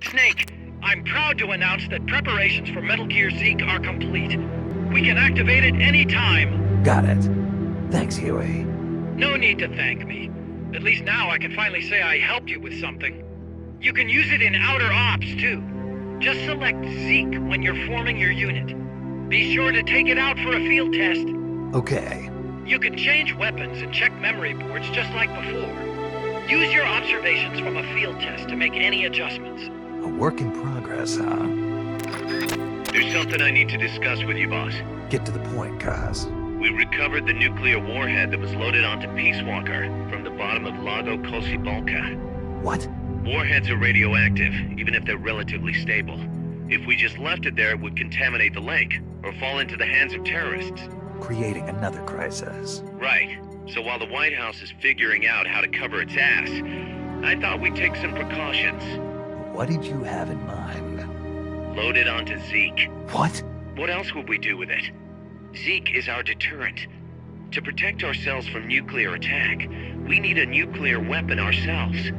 Snake, I'm proud to announce that preparations for Metal Gear Zeke are complete. We can activate it any time. Got it. Thanks, Huey. No need to thank me. At least now I can finally say I helped you with something. You can use it in outer ops, too. Just select Zeke when you're forming your unit. Be sure to take it out for a field test. Okay. You can change weapons and check memory boards just like before. Use your observations from a field test to make any adjustments. A work in progress, huh? There's something I need to discuss with you, boss. Get to the point, Kaz. We recovered the nuclear warhead that was loaded onto Peace Walker from the bottom of Lago Cosibalca. What? Warheads are radioactive, even if they're relatively stable. If we just left it there, it would contaminate the lake, or fall into the hands of terrorists. Creating another crisis. Right. So while the White House is figuring out how to cover its ass, I thought we'd take some precautions. What did you have in mind? Load it onto Zeke. What? What else would we do with it? Zeke is our deterrent. To protect ourselves from nuclear attack, we need a nuclear weapon ourselves.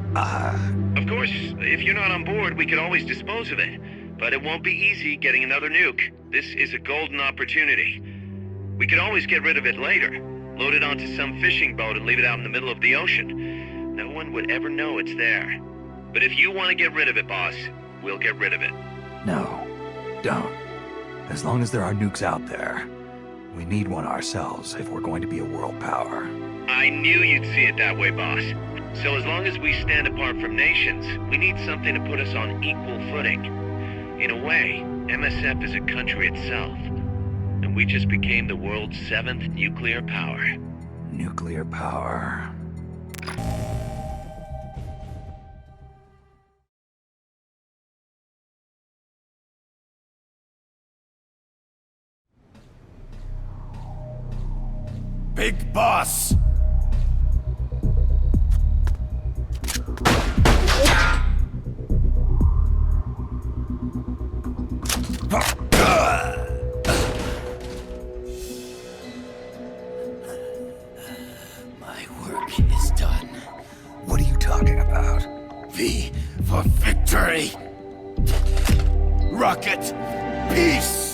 Of course, if you're not on board, we could always dispose of it. But it won't be easy getting another nuke. This is a golden opportunity. We could always get rid of it later. Load it onto some fishing boat and leave it out in the middle of the ocean. No one would ever know it's there. But if you want to get rid of it, boss, we'll get rid of it. No, don't. As long as there are nukes out there, we need one ourselves if we're going to be a world power. I knew you'd see it that way, boss. So as long as we stand apart from nations, we need something to put us on equal footing. In a way, MSF is a country itself. And we just became the world's 7th nuclear power. Nuclear power. Big boss! My work is done. What are you talking about? V for victory! Rocket, peace!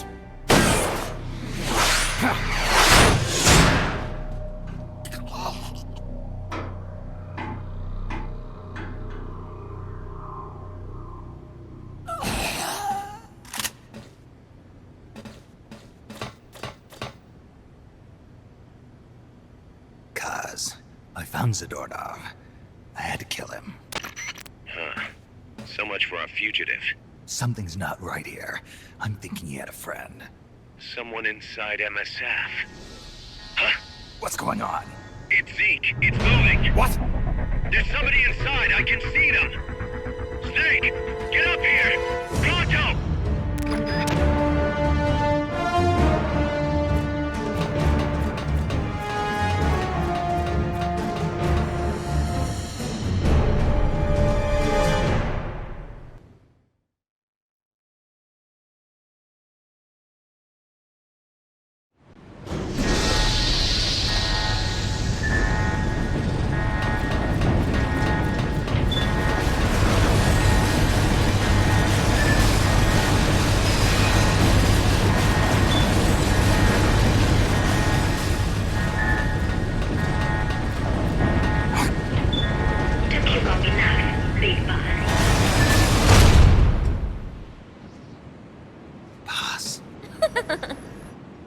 Kaz, I found Zadornov. I had to kill him. Huh. So much for our fugitive. Something's not right here. I'm thinking he had a friend. Someone inside MSF. Huh? What's going on? It's Zeke. It's moving. What? There's somebody inside. I can see them. Snake, get up here. Pronto!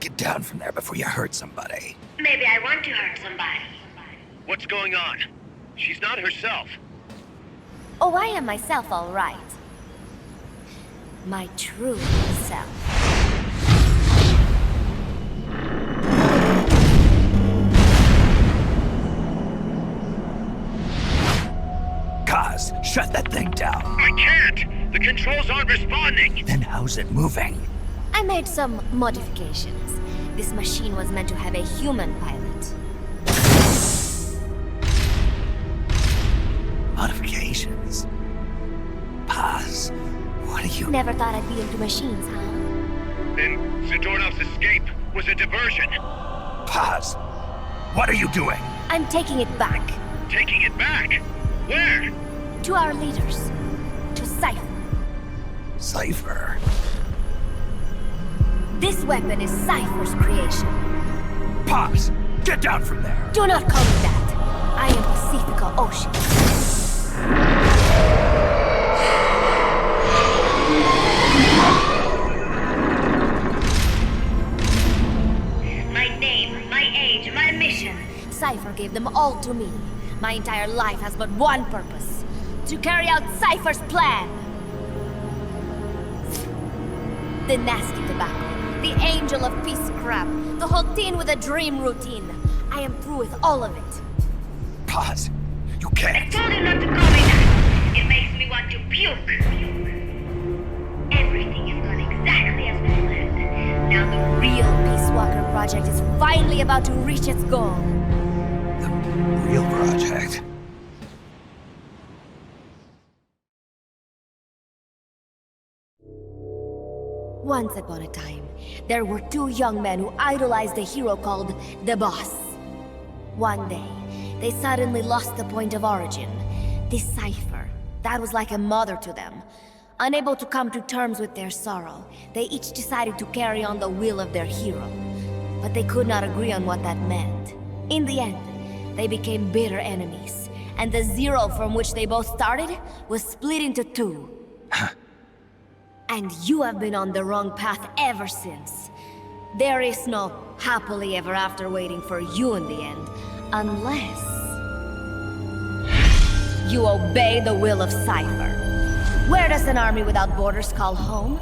Get down from there before you hurt somebody. Maybe I want to hurt somebody. What's going on? She's not herself. Oh, I am myself, all right. My true self. Kaz, shut that thing down. I can't! The controls aren't responding! Then how's it moving? I made some modifications. This machine was meant to have a human pilot. Modifications? Kaz, what are you... Never thought I'd be into machines, huh? Then Zadornov's escape was a diversion. Kaz, what are you doing? I'm taking it back. Taking it back? Where? To our leaders. To Cypher. Cypher. This weapon is Cypher's creation. Pops! Get down from there! Do not call me that. I am Pacifica Ocean. My name, my age, my mission. Cypher gave them all to me. My entire life has but one purpose. To carry out Cypher's plan. The nasty tobacco, the angel of peace crap, the whole teen with a dream routine. I am through with all of it. Pause. You can't. I told you not to call me that. It makes me want to puke. Everything has gone exactly as we planned. Now the real Peace Walker project is finally about to reach its goal. The real project? Once upon a time, there were two young men who idolized a hero called the Boss. One day, they suddenly lost the point of origin. This Cypher, that was like a mother to them. Unable to come to terms with their sorrow, they each decided to carry on the will of their hero. But they could not agree on what that meant. In the end, they became bitter enemies, and the Zero from which they both started was split into two. And you have been on the wrong path ever since. There is no happily ever after waiting for you in the end, unless you obey the will of Cypher. Where does an army without borders call home?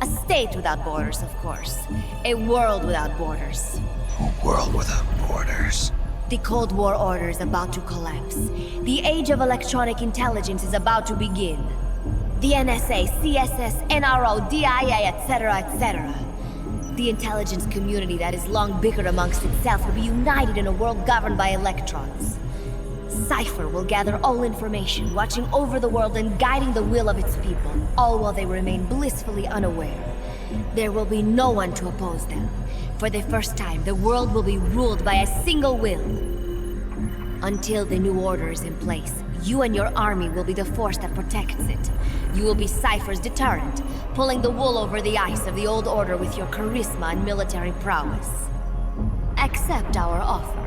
A state without borders, of course. A world without borders. A world without borders. The Cold War order is about to collapse. The age of electronic intelligence is about to begin. The NSA, CSS, NRO, DIA, etc., etc. The intelligence community that is long bickered amongst itself will be united in a world governed by electrons. Cypher will gather all information, watching over the world and guiding the will of its people, all while they remain blissfully unaware. There will be no one to oppose them. For the first time, the world will be ruled by a single will. Until the new order is in place, you and your army will be the force that protects it. You will be Cypher's deterrent, pulling the wool over the eyes of the old order with your charisma and military prowess. Accept our offer,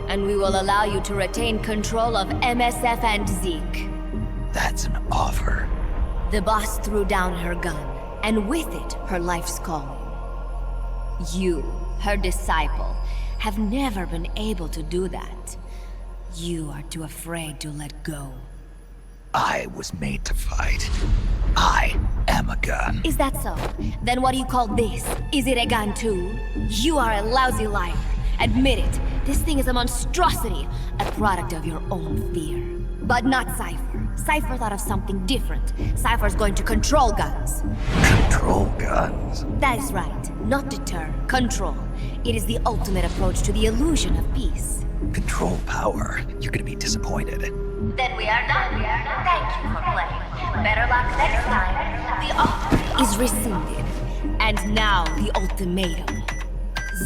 and we will allow you to retain control of MSF and Zeke. That's an offer. The boss threw down her gun, and with it, her life's calling. You, her disciple, have never been able to do that. You are too afraid to let go. I was made to fight. I am a gun. Is that so? Then what do you call this? Is it a gun too? You are a lousy liar. Admit it. This thing is a monstrosity, a product of your own fear. But not Cypher. Cypher thought of something different. Cypher's going to control guns. Control guns? That is right. Not deter, control. It is the ultimate approach to the illusion of peace. Control power. You're gonna be disappointed. Then we are done. Thank you for playing. Better luck next time. The offer is rescinded. And now the ultimatum.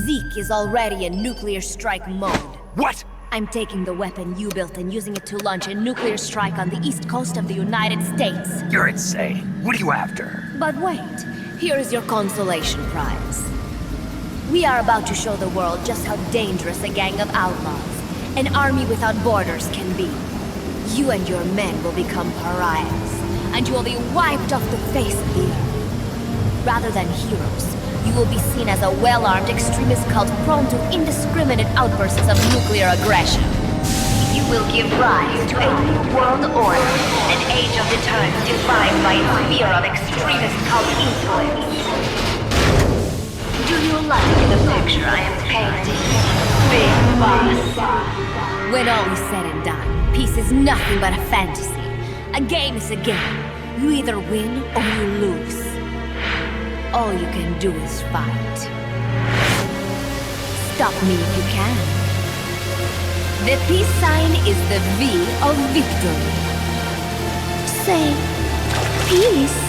Zeke is already in nuclear strike mode. What? I'm taking the weapon you built and using it to launch a nuclear strike on the east coast of the United States. You're insane. What are you after? But wait, here is your consolation prize. We are about to show the world just how dangerous a gang of outlaws, an army without borders, can be. You and your men will become pariahs, and you will be wiped off the face of the earth. Rather than heroes, you will be seen as a well-armed extremist cult prone to indiscriminate outbursts of nuclear aggression. You will give rise to a new world order, an age of deterrence defined by its fear of extremist cult influence. Do you like the picture I am painting, Big Boss? When all is said and done, peace is nothing but a fantasy. A game is a game. You either win or you lose. All you can do is fight. Stop me if you can. The peace sign is the V of victory. Say, peace.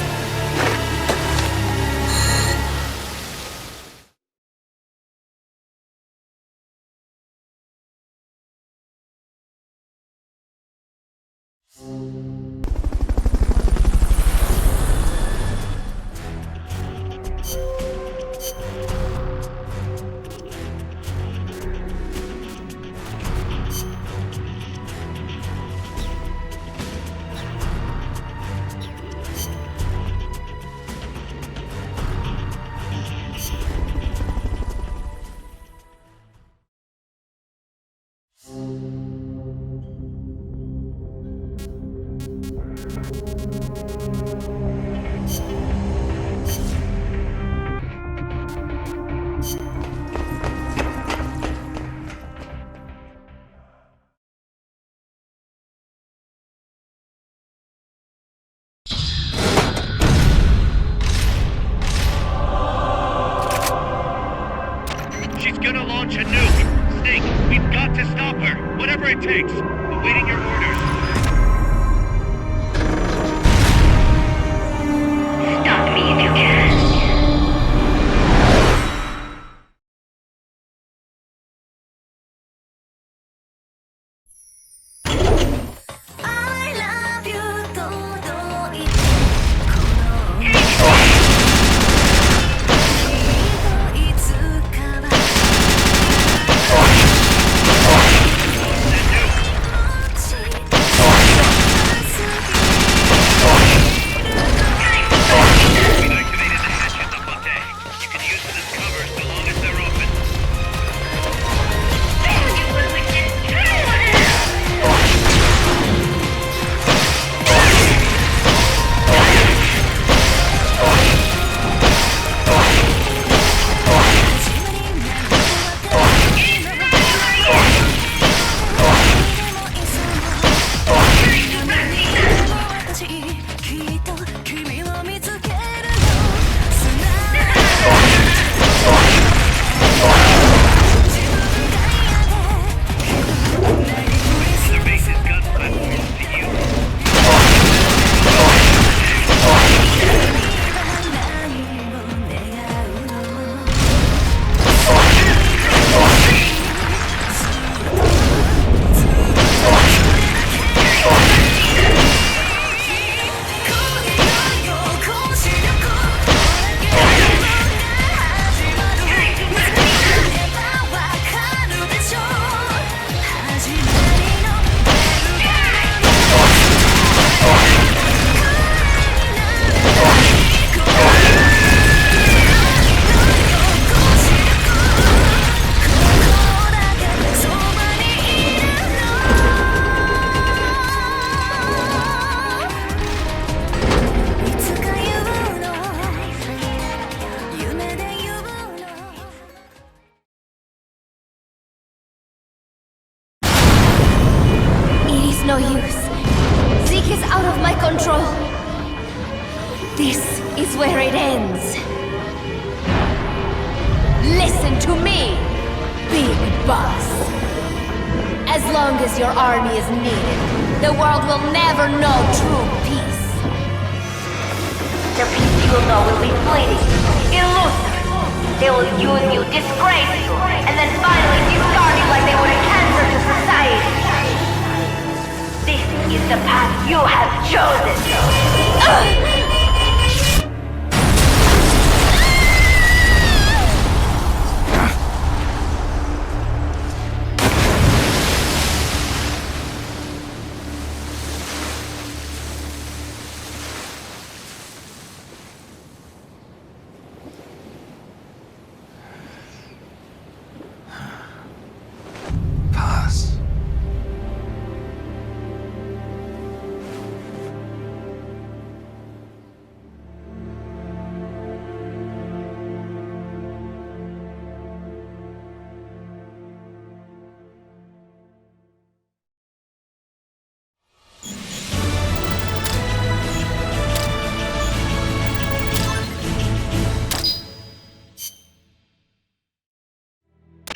it takes. Awaiting your orders. Stop me if you can. No use. Zeke is out of my control. This is where it ends. Listen to me, Big Boss. As long as your army is needed, the world will never know true peace. The peace you will know will be fleeting, elusive. They will use you, disgrace you, and then finally discard you like they would a cancer to society. This is the path you have chosen.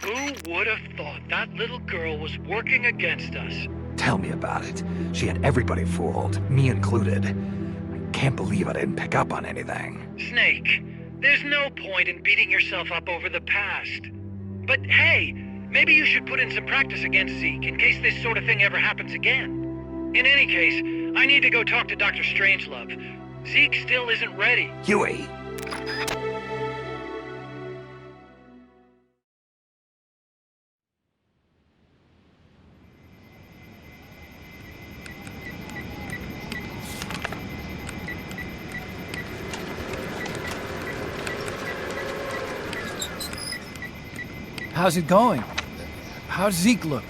Who would have thought that little girl was working against us? Tell me about it. She had everybody fooled, me included. I can't believe I didn't pick up on anything. Snake, there's no point in beating yourself up over the past. But hey, maybe you should put in some practice against Zeke in case this sort of thing ever happens again. In any case, I need to go talk to Dr. Strangelove. Zeke still isn't ready. Huey! How's it going? How's Zeke look?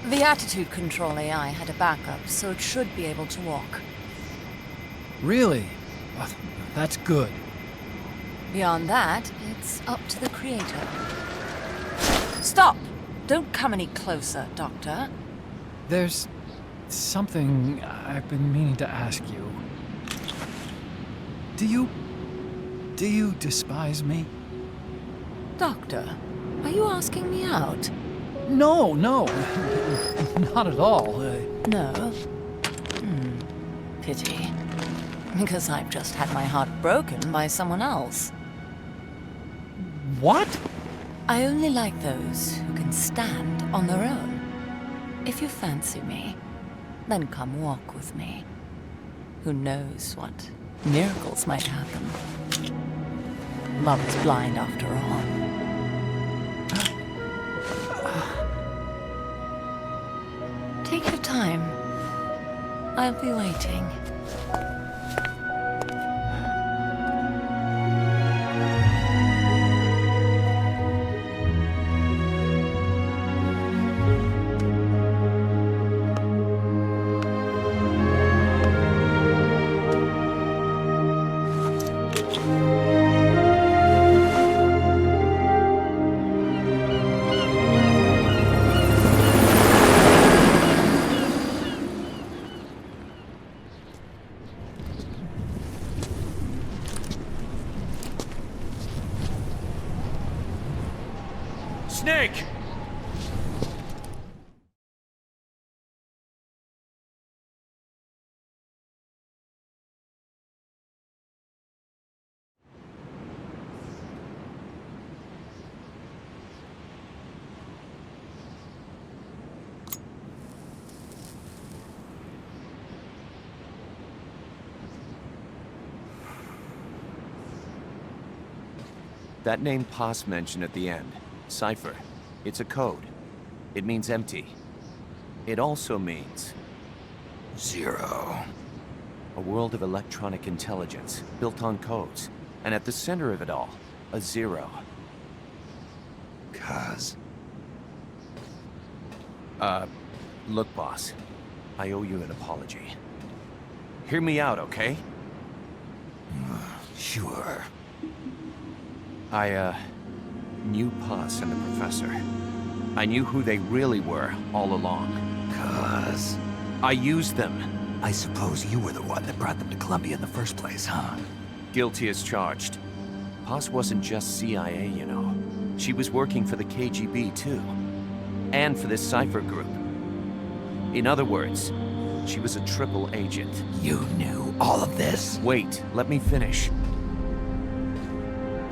The attitude control AI had a backup, so it should be able to walk. Really? Well, that's good. Beyond that, it's up to the creator. Stop! Don't come any closer, Doctor. There's something I've been meaning to ask you. Do you despise me? Doctor, are you asking me out? No, no. Not at all. No? Pity. Because I've just had my heart broken by someone else. What? I only like those who can stand on their own. If you fancy me, then come walk with me. Who knows what miracles might happen? Love is blind after all. Take your time. I'll be waiting. Snake! That name Paz mentioned at the end, Cipher. It's a code. It means empty. It also means... 0. a world of electronic intelligence, built on codes. And at the center of it all, a 0. Cause... Look, boss. I owe you an apology. Hear me out, okay? Sure. I knew Paz and the professor. I knew who they really were all along. Cause... I used them. I suppose you were the one that brought them to Columbia in the first place, huh? Guilty as charged. Paz wasn't just CIA, you know. She was working for the KGB, too. And for this Cipher group. In other words, she was a triple agent. You knew all of this? Wait, let me finish.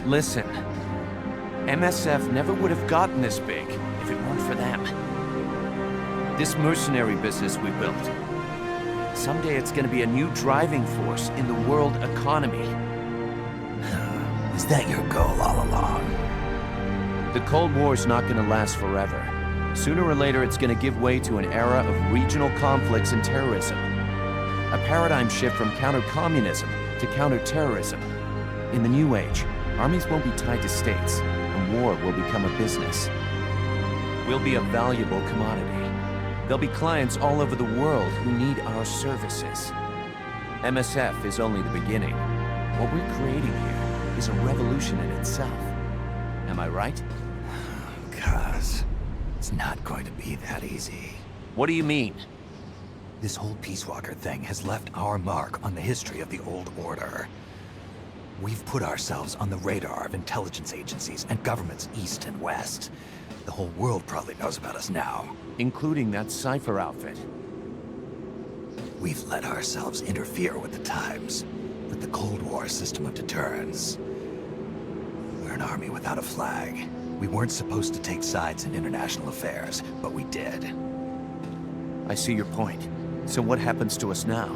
Listen. MSF never would have gotten this big if it weren't for them. This mercenary business we built. Someday it's gonna be a new driving force in the world economy. Is that your goal all along? The Cold War's not gonna last forever. Sooner or later it's gonna give way to an era of regional conflicts and terrorism. A paradigm shift from counter-communism to counter-terrorism. In the new age, armies won't be tied to states, and war will become a business. We'll be a valuable commodity. There'll be clients all over the world who need our services. MSF is only the beginning. What we're creating here is a revolution in itself. Am I right? Cuz... it's not going to be that easy. What do you mean? This whole Peace Walker thing has left our mark on the history of the Old Order. We've put ourselves on the radar of intelligence agencies and governments east and west. The whole world probably knows about us now. Including that Cipher outfit. We've let ourselves interfere with the times, with the Cold War system of deterrence. We're an army without a flag. We weren't supposed to take sides in international affairs, but we did. I see your point. So what happens to us now?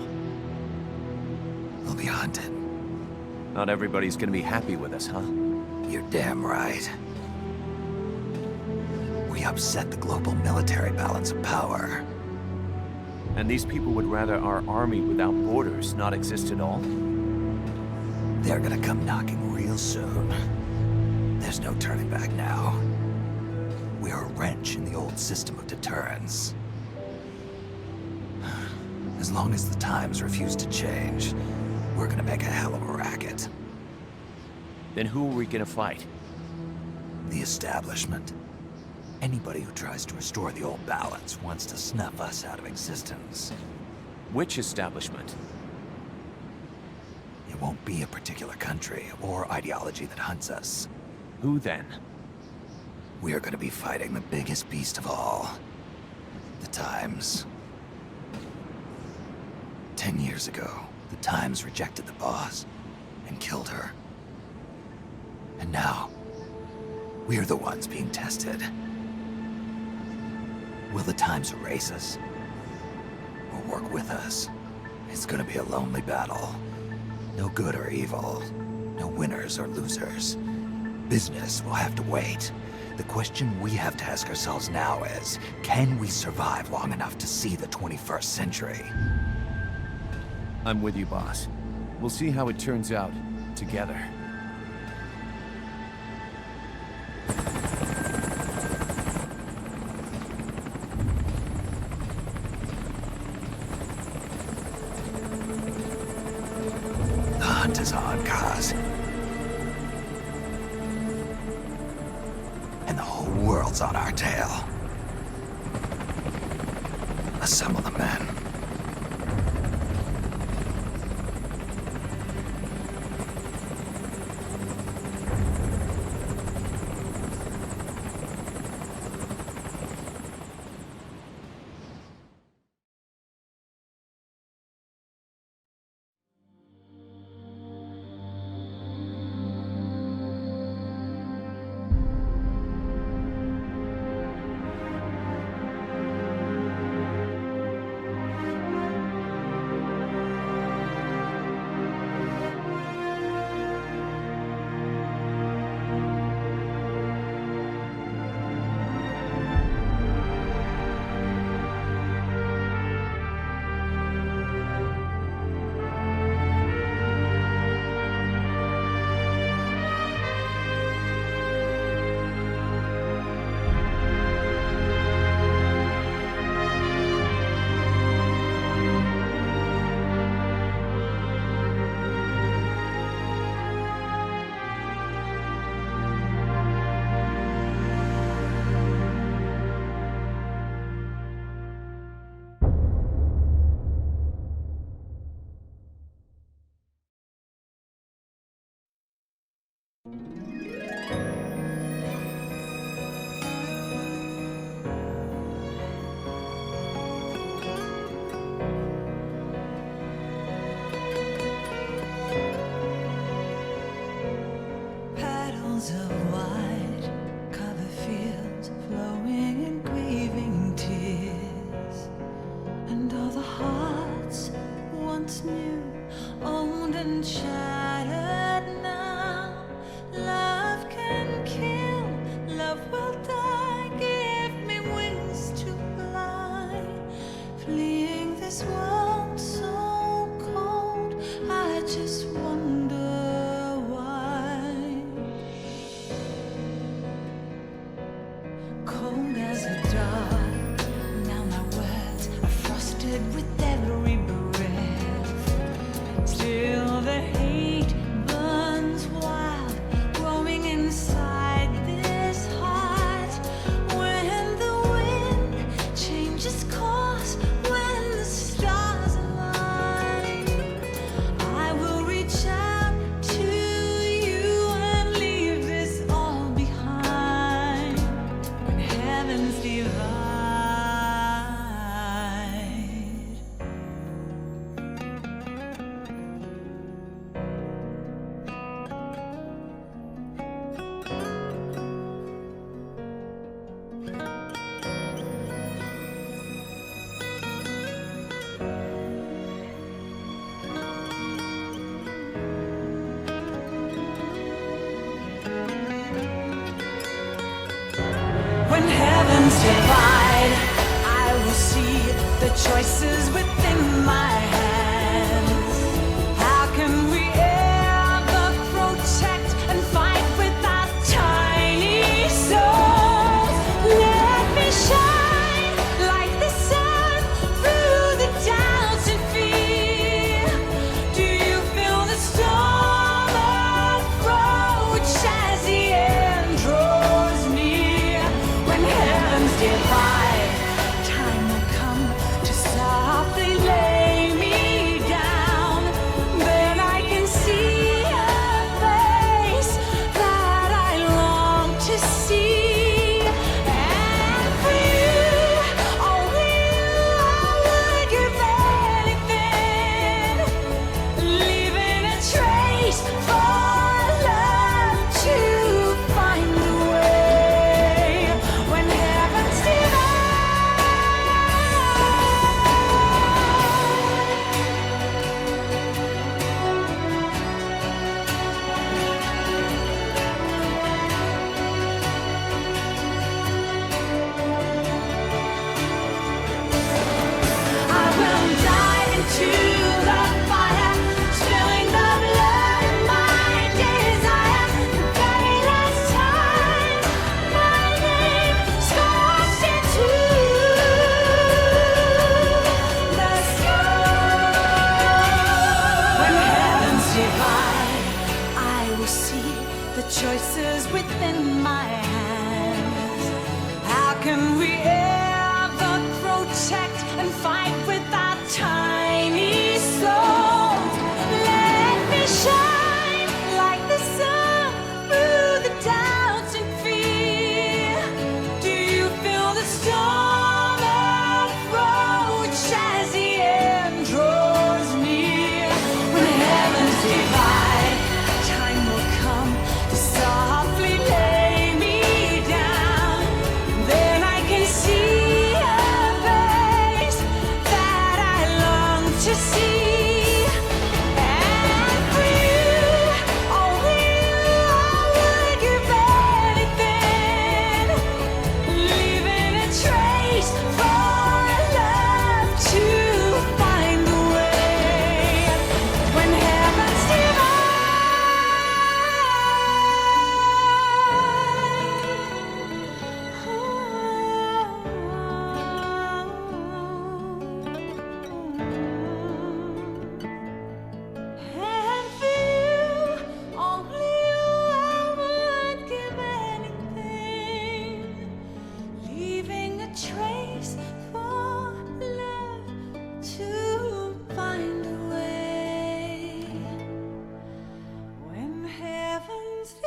We'll be hunted. Not everybody's gonna be happy with us, huh? You're damn right. We upset the global military balance of power. And these people would rather our army without borders not exist at all? They're gonna come knocking real soon. There's no turning back now. We're a wrench in the old system of deterrence. As long as the times refuse to change, we're gonna make a hell of a racket. Then who are we gonna fight? The establishment. Anybody who tries to restore the old balance wants to snuff us out of existence. Which establishment? It won't be a particular country or ideology that hunts us. Who then? we're gonna be fighting the biggest beast of all. The Times. 10 years ago, the Times rejected the boss and killed her. And now, we're the ones being tested. Will the Times erase us? Or work with us? It's gonna be a lonely battle. No good or evil. No winners or losers. Business will have to wait. The question we have to ask ourselves now is, can we survive long enough to see the 21st century? I'm with you, boss. We'll see how it turns out, together. The hunt is on, Kaz. And the whole world's on our tail. Assemble the men. Petals of white cover fields, flowing in grieving tears, and all the hearts once new, owned and shattered now. Love can kill, love will die. Give me wings to fly, fleeing this world so cold. I just wonder why. Cold as a dog, now my words are frosted with every breath. Still the hate burns wild, growing inside this heart. When the wind changes course, when the stars align, I will reach out to you and leave this all behind. When heavens divide. When heavens divide, I will see the choices within my hands. How can we ever protect and fight with our tiny souls? Let me shine like the sun through the doubts and fear. Do you feel the storm approach as the end draws near? When heavens divide, time will come to softly lay trace for love to find the way when heaven's choices within my hands. How can we ever protect and fight with our tiny souls? Let me shine like the sun through the doubts and fear. Do you feel the storm approach as the end draws near? When heavens divide, time will come to softly lay me down. Then I can see a face that I long to see. And for you, only you, I would give anything, leaving a trace for love to find the way when heaven's and for you, only you, I would give anything, leaving a trace for love to find a way when heavens divide.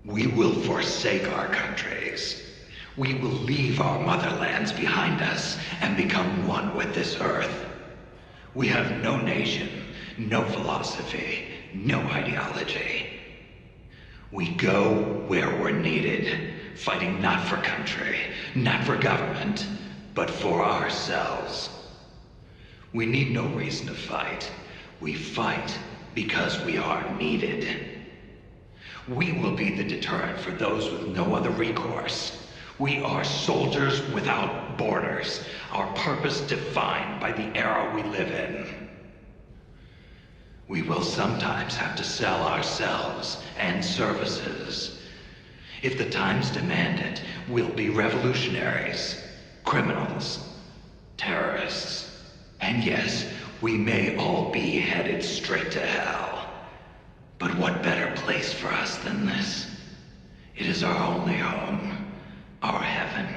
We will forsake our countries. We will leave our motherlands behind us and become one with this earth. We have no nation, no philosophy, no ideology. We go where we're needed, fighting not for country, not for government, but for ourselves. We need no reason to fight. We fight because we are needed. We will be the deterrent for those with no other recourse. We are soldiers without borders, our purpose defined by the era we live in. We will sometimes have to sell ourselves and services. If the times demand it, we'll be revolutionaries. criminals, terrorists. And yes, we may all be headed straight to hell. But what better place for us than this? It is our only home, our heaven.